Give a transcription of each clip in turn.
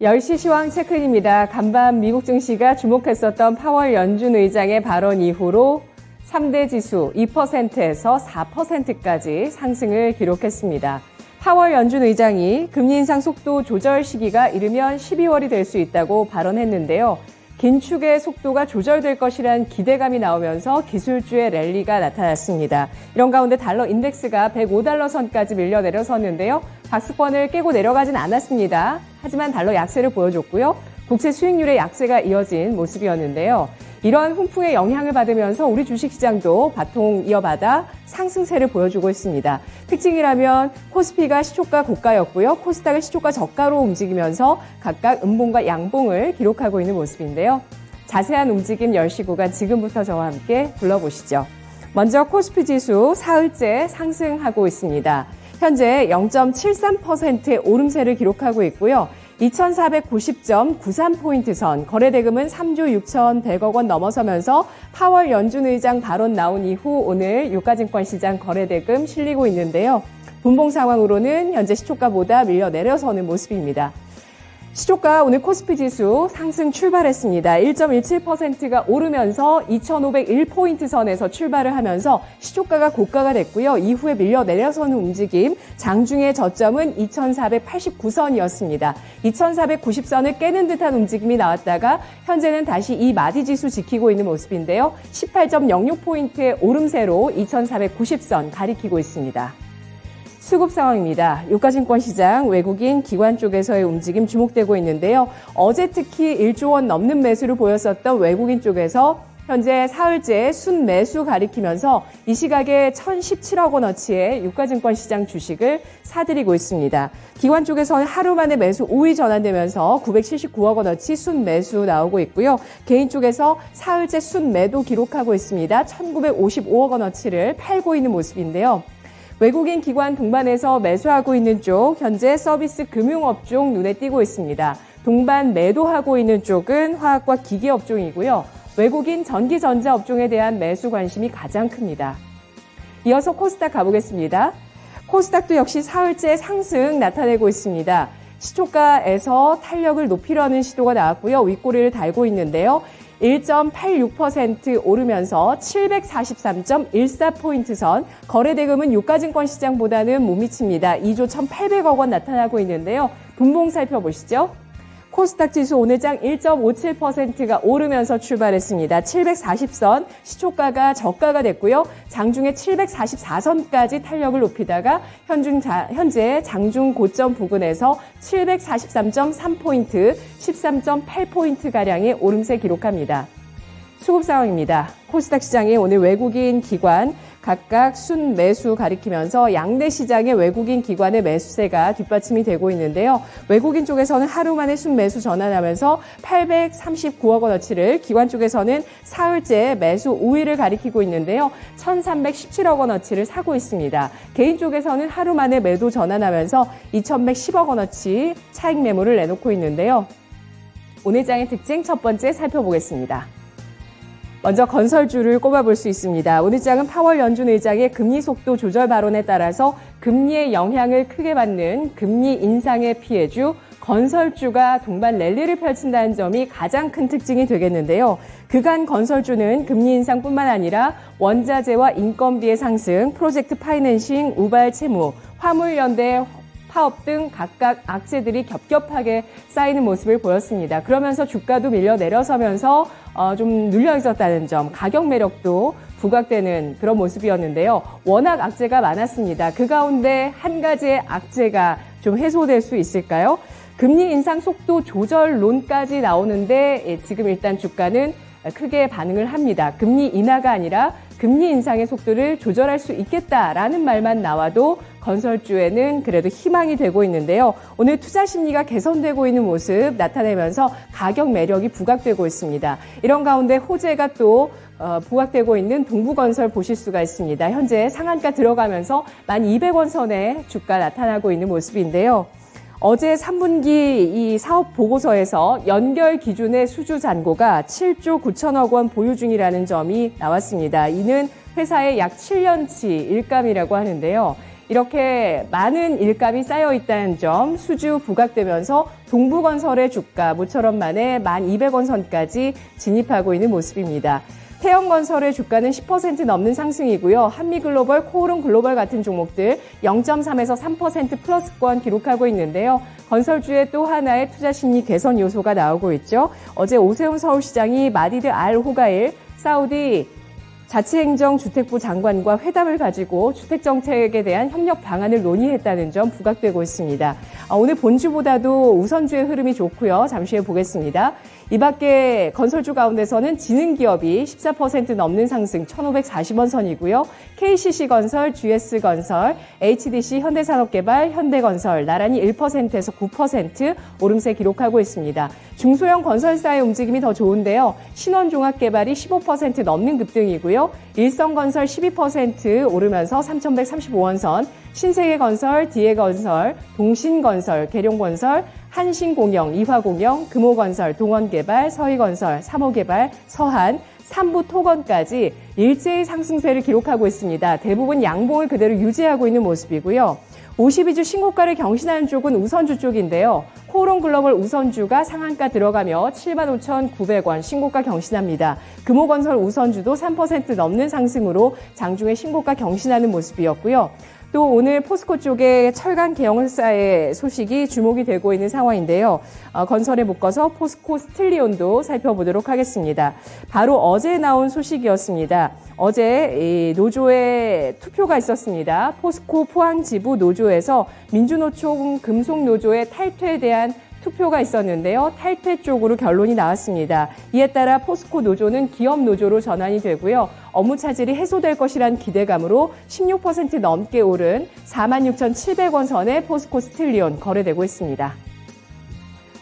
10시 시황 체크인입니다. 간밤 미국 증시가 주목했었던 파월 연준 의장의 발언 이후로 3대 지수 2%에서 4%까지 상승을 기록했습니다. 파월 연준 의장이 금리 인상 속도 조절 시기가 이르면 12월이 될 수 있다고 발언했는데요. 긴축의 속도가 조절될 것이란 기대감이 나오면서 기술주의 랠리가 나타났습니다. 이런 가운데 달러 인덱스가 105달러 선까지 밀려 내려섰는데요. 박스권을 깨고 내려가진 않았습니다. 하지만 달러 약세를 보여줬고요. 국채 수익률의 약세가 이어진 모습이었는데요. 이러한 훈풍의 영향을 받으면서 우리 주식시장도 바통 이어받아 상승세를 보여주고 있습니다. 특징이라면 코스피가 시초가 고가였고요. 코스닥은 시초가 저가로 움직이면서 각각 음봉과 양봉을 기록하고 있는 모습인데요. 자세한 움직임 10시 구간 지금부터 저와 함께 불러보시죠. 먼저 코스피 지수 사흘째 상승하고 있습니다. 현재 0.73%의 오름세를 기록하고 있고요. 2490.93포인트 선, 거래대금은 3조 6,100억 원 넘어서면서 파월 연준 의장 발언 나온 이후 오늘 유가증권 시장 거래대금 실리고 있는데요. 분봉 상황으로는 현재 시초가보다 밀려 내려서는 모습입니다. 시초가 오늘 코스피 지수 상승 출발했습니다. 1.17%가 오르면서 2,501포인트 선에서 출발을 하면서 시초가가 고가가 됐고요. 이후에 밀려 내려서는 움직임, 장중의 저점은 2,489선이었습니다. 2,490선을 깨는 듯한 움직임이 나왔다가 현재는 다시 이 마디 지수 지키고 있는 모습인데요. 18.06포인트의 오름세로 2,490선 가리키고 있습니다. 수급 상황입니다. 유가증권 시장 외국인 기관 쪽에서의 움직임 주목되고 있는데요. 어제 특히 1조 원 넘는 매수를 보였었던 외국인 쪽에서 현재 사흘째 순매수 가리키면서 이 시각에 1,017억 원어치의 유가증권 시장 주식을 사들이고 있습니다. 기관 쪽에서는 하루 만에 매수 5위 전환되면서 979억 원어치 순매수 나오고 있고요. 개인 쪽에서 사흘째 순매도 기록하고 있습니다. 1,955억 원어치를 팔고 있는 모습인데요. 외국인 기관 동반해서 매수하고 있는 쪽, 현재 서비스 금융업종 눈에 띄고 있습니다. 동반 매도하고 있는 쪽은 화학과 기계업종이고요. 외국인 전기전자 업종에 대한 매수 관심이 가장 큽니다. 이어서 코스닥 가보겠습니다. 코스닥도 역시 사흘째 상승 나타내고 있습니다. 시초가에서 탄력을 높이려는 시도가 나왔고요. 윗꼬리를 달고 있는데요. 1.86% 오르면서 743.14포인트 선, 거래대금은 유가증권 시장보다는 못 미칩니다. 2조 1,800억 원 나타나고 있는데요. 분봉 살펴보시죠. 코스닥 지수 오늘장 1.57%가 오르면서 출발했습니다. 740선, 시초가가 저가가 됐고요. 장중에 744선까지 탄력을 높이다가 현재 장중 고점 부근에서 743.3포인트, 13.8포인트가량의 오름세 기록합니다. 수급 상황입니다. 코스닥 시장에 오늘 외국인 기관 각각 순매수 가리키면서 양대 시장의 외국인 기관의 매수세가 뒷받침이 되고 있는데요. 외국인 쪽에서는 하루 만에 순매수 전환하면서 839억 원어치를, 기관 쪽에서는 사흘째 매수 우위를 가리키고 있는데요. 1,317억 원어치를 사고 있습니다. 개인 쪽에서는 하루 만에 매도 전환하면서 2,110억 원어치 차익 매물을 내놓고 있는데요. 오늘 장의 특징 첫 번째 살펴보겠습니다. 먼저 건설주를 꼽아볼 수 있습니다. 오늘 장은 파월 연준 의장의 금리 속도 조절 발언에 따라서 금리의 영향을 크게 받는 금리 인상의 피해주 건설주가 동반 랠리를 펼친다는 점이 가장 큰 특징이 되겠는데요. 그간 건설주는 금리 인상뿐만 아니라 원자재와 인건비의 상승, 프로젝트 파이낸싱, 우발 채무, 화물연대 파업 등 각각 악재들이 겹겹하게 쌓이는 모습을 보였습니다. 그러면서 주가도 밀려 내려서면서 좀 눌려 있었다는 점, 가격 매력도 부각되는 그런 모습이었는데요. 워낙 악재가 많았습니다. 그 가운데 한 가지의 악재가 좀 해소될 수 있을까요? 금리 인상 속도 조절론까지 나오는데 지금 일단 주가는 크게 반응을 합니다. 금리 인하가 아니라 금리 인상의 속도를 조절할 수 있겠다라는 말만 나와도 건설주에는 그래도 희망이 되고 있는데요. 오늘 투자 심리가 개선되고 있는 모습 나타내면서 가격 매력이 부각되고 있습니다. 이런 가운데 호재가 또 부각되고 있는 동부건설 보실 수가 있습니다. 현재 상한가 들어가면서 1,200원 선에 주가 나타나고 있는 모습인데요. 어제 3분기 이 사업 보고서에서 연결 기준의 수주 잔고가 7조 9천억 원 보유 중이라는 점이 나왔습니다. 이는 회사의 약 7년치 일감이라고 하는데요. 이렇게 많은 일감이 쌓여 있다는 점, 수주 부각되면서 동부건설의 주가 모처럼 만에 1,200원 선까지 진입하고 있는 모습입니다. 태영건설의 주가는 10% 넘는 상승이고요. 한미글로벌, 코오롱글로벌 같은 종목들 0.3에서 3% 플러스권 기록하고 있는데요. 건설주의 또 하나의 투자 심리 개선 요소가 나오고 있죠. 어제 오세훈 서울시장이 마디드 알 호가일 사우디 자치행정주택부 장관과 회담을 가지고 주택정책에 대한 협력 방안을 논의했다는 점 부각되고 있습니다. 오늘 본주보다도 우선주의 흐름이 좋고요. 잠시 후에 보겠습니다. 이 밖에 건설주 가운데서는 지능기업이 14% 넘는 상승 1,540원 선이고요. KCC건설, GS건설, HDC, 현대산업개발, 현대건설 나란히 1%에서 9% 오름세 기록하고 있습니다. 중소형 건설사의 움직임이 더 좋은데요. 신원종합개발이 15% 넘는 급등이고요. 일성건설 12% 오르면서 3,135원 선, 신세계건설, 디에건설, 동신건설, 계룡건설, 한신공영, 이화공영, 금호건설, 동원개발, 서희건설, 삼호개발, 서한, 삼부토건까지 일제히 상승세를 기록하고 있습니다. 대부분 양봉을 그대로 유지하고 있는 모습이고요. 52주 신고가를 경신하는 쪽은 우선주 쪽인데요. 코오롱글로벌 우선주가 상한가 들어가며 75,900원 신고가 경신합니다. 금호건설 우선주도 3% 넘는 상승으로 장중에 신고가 경신하는 모습이었고요. 또 오늘 포스코 쪽에 철강 계열사의 소식이 주목이 되고 있는 상황인데요. 건설에 묶어서 포스코 스틸리온도 살펴보도록 하겠습니다. 바로 어제 나온 소식이었습니다. 어제 이 노조의 투표가 있었습니다. 포스코 포항지부 노조에서 민주노총 금속노조의 탈퇴에 대한 투표가 있었는데요. 탈퇴 쪽으로 결론이 나왔습니다. 이에 따라 포스코 노조는 기업 노조로 전환이 되고요. 업무 차질이 해소될 것이란 기대감으로 16% 넘게 오른 46,700원 선의 포스코 스틸리온 거래되고 있습니다.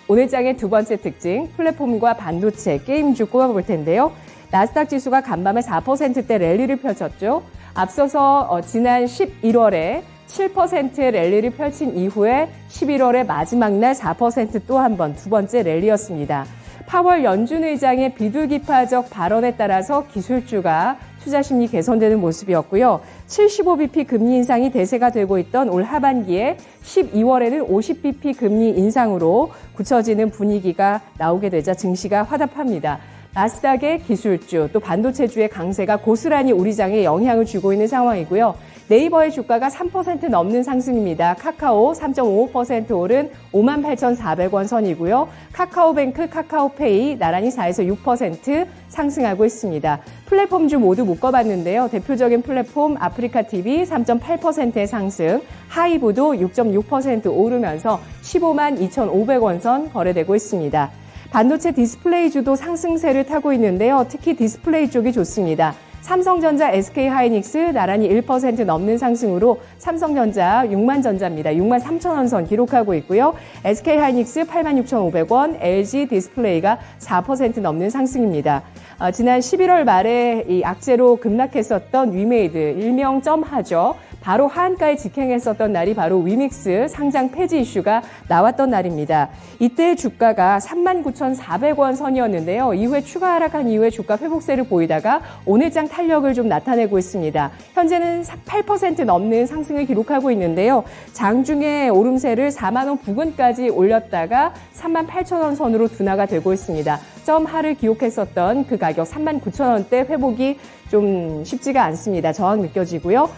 오늘 장의 두 번째 특징, 플랫폼과 반도체, 게임주 꼽아볼 텐데요. 나스닥 지수가 간밤에 4%대 랠리를 펼쳤죠. 앞서서 지난 11월에 7%의 랠리를 펼친 이후에 11월의 마지막 날 4% 또 한 번, 두 번째 랠리였습니다. 파월 연준 의장의 비둘기파적 발언에 따라서 기술주가 투자 심리 개선되는 모습이었고요. 75bp 금리 인상이 대세가 되고 있던 올 하반기에 12월에는 50bp 금리 인상으로 굳혀지는 분위기가 나오게 되자 증시가 화답합니다. 나스닥의 기술주, 또 반도체주의 강세가 고스란히 우리 장에 영향을 주고 있는 상황이고요. 네이버의 주가가 3% 넘는 상승입니다. 카카오 3.55% 오른 58,400원 선이고요. 카카오뱅크, 카카오페이 나란히 4에서 6% 상승하고 있습니다. 플랫폼주 모두 묶어봤는데요. 대표적인 플랫폼 아프리카TV 3.8%의 상승, 하이브도 6.6% 오르면서 152,500원 선 거래되고 있습니다. 반도체 디스플레이주도 상승세를 타고 있는데요. 특히 디스플레이 쪽이 좋습니다. 삼성전자, SK하이닉스 나란히 1% 넘는 상승으로 삼성전자 6만전자입니다. 6만 3천원 선 기록하고 있고요. SK하이닉스 86,500원, LG 디스플레이가 4% 넘는 상승입니다. 지난 11월 말에 이 악재로 급락했었던 위메이드, 일명 점하죠. 바로 하한가에 직행했었던 날이 바로 위믹스 상장 폐지 이슈가 나왔던 날입니다. 이때 주가가 39,400원 선이었는데요. 이후에 추가 하락한 이후에 주가 회복세를 보이다가 오늘장 탄력을 좀 나타내고 있습니다. 현재는 8% 넘는 상승을 기록하고 있는데요. 장중에 오름세를 4만 원 부근까지 올렸다가 38,000원 선으로 둔화가 되고 있습니다. 점하를 기록했었던 그 가격 39,000원대 회복이 좀 쉽지가 않습니다. 저항 느껴지고요.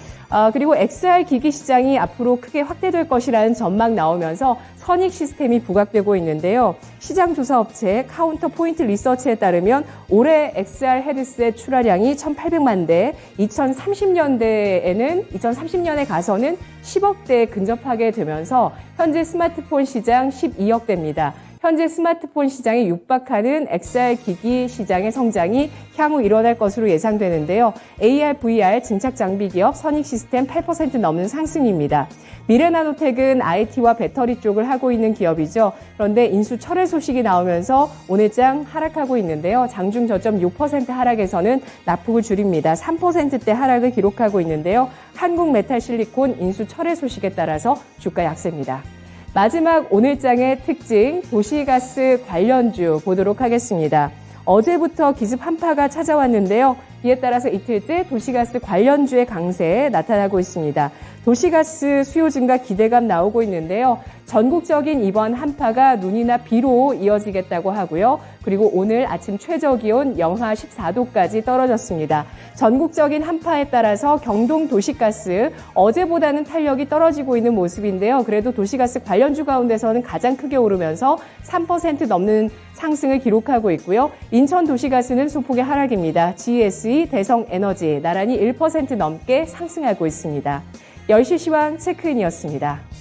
그리고 XR 기기 시장이 앞으로 크게 확대될 것이라는 전망 나오면서 선익 시스템이 부각되고 있는데요. 시장 조사 업체 카운터 포인트 리서치에 따르면 올해 XR 헤드셋 출하량이 1,800만 대, 2030년에 가서는 10억 대에 근접하게 되면서 현재 스마트폰 시장 12억 대입니다. 현재 스마트폰 시장에 육박하는 XR 기기 시장의 성장이 향후 일어날 것으로 예상되는데요. AR, VR 증착 장비 기업 선익 시스템 8% 넘는 상승입니다. 미래나노텍은 IT와 배터리 쪽을 하고 있는 기업이죠. 그런데 인수 철회 소식이 나오면서 오늘장 하락하고 있는데요. 장중 저점 6% 하락에서는 낙폭을 줄입니다. 3%대 하락을 기록하고 있는데요. 한국메탈실리콘 인수 철회 소식에 따라서 주가 약세입니다. 마지막 오늘장의 특징, 도시가스 관련주 보도록 하겠습니다. 어제부터 기습 한파가 찾아왔는데요. 이에 따라서 이틀째 도시가스 관련주의 강세 나타나고 있습니다. 도시가스 수요 증가 기대감 나오고 있는데요. 전국적인 이번 한파가 눈이나 비로 이어지겠다고 하고요. 그리고 오늘 아침 최저기온 영하 14도까지 떨어졌습니다. 전국적인 한파에 따라서 경동 도시가스 어제보다는 탄력이 떨어지고 있는 모습인데요. 그래도 도시가스 관련주 가운데서는 가장 크게 오르면서 3% 넘는 상승을 기록하고 있고요. 인천 도시가스는 소폭의 하락입니다. GSE, 대성에너지 나란히 1% 넘게 상승하고 있습니다. 10시 시황 체크인이었습니다.